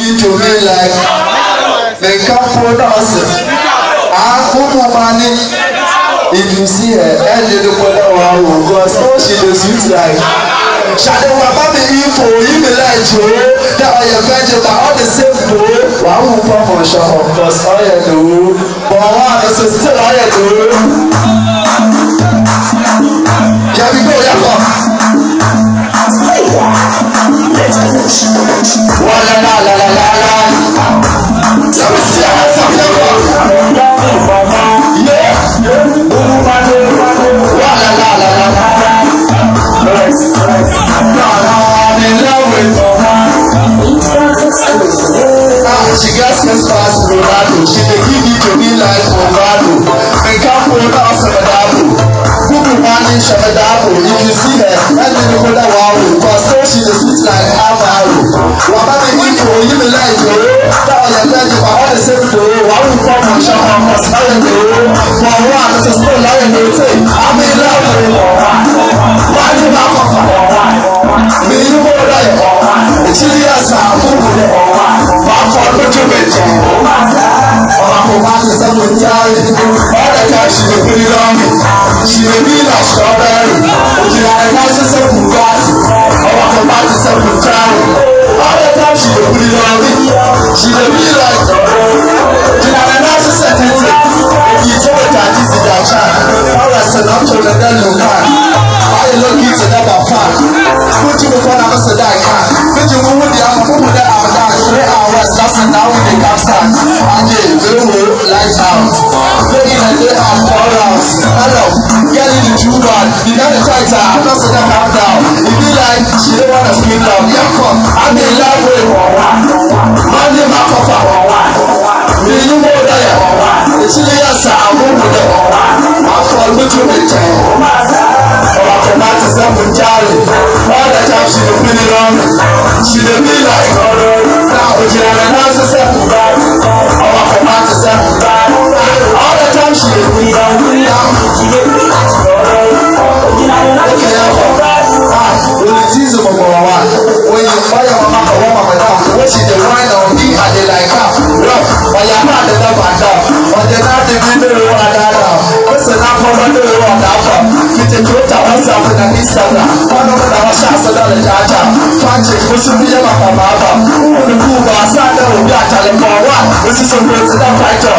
it to me like the couple does. If you see her, and you don't know how because she is sweet like. Shadow Wabami info, you be like Joe, that are your venture, but all the same though. One will pop on shop, of course, all you do. But one is still all you do. Here we go, yeah, go. La la la la la la. Let me see how it's up here. Yeah. La la la la la. I'm in love with she gets me fast Ronaldo. She dey give it to me like Ronaldo. Make up for the Asadabo. Kuku money Shabadabo. If you see her, let me know that wow. Cause she is sweet like Amaro. Wababa info, you be like Joe. That all your legend, but all the same though. Why we come on shop on cause I am though. For one, this is still like a I'm in love with why you not come for me, you go there. It's really a sound. But for the Jubit, all the time she will put it on me. She will be like strawberry. She had a nice simple glass. All the time simple child. All the time she will put it on me. She will be like she had a nice sentence. If you told her that this is your child, all I said I'm told her that you can. I look into that fan. Put you before I said I can. Put you with the other people that are down 3 hours. That's now with the capstan. And they will lights out. Lady and they are 4 rounds. Hello, get in the true one. You got the tighter. I'm not saying that calm down. It be like she don't want to speak down. Yeah, come. I'm in love with Monday, my papa. Me, you know that. It's really a sound. I'm for looking at you. All the time she will put it on me. She will be like, now we can announce herself. All the time she will put it on me. She will be like, when it is over for a while, when you fire a mama or woman down, when she the wine on me and they like her, rough, but you're not the number down, or they're not the middle one down. Listen, I'm going to do it down. It's a Twitter, WhatsApp, and Instagram. One of our shots are the data. Fancy, we should be a mama. The Cuba, Santa, we got a telephone. This is a president fighter.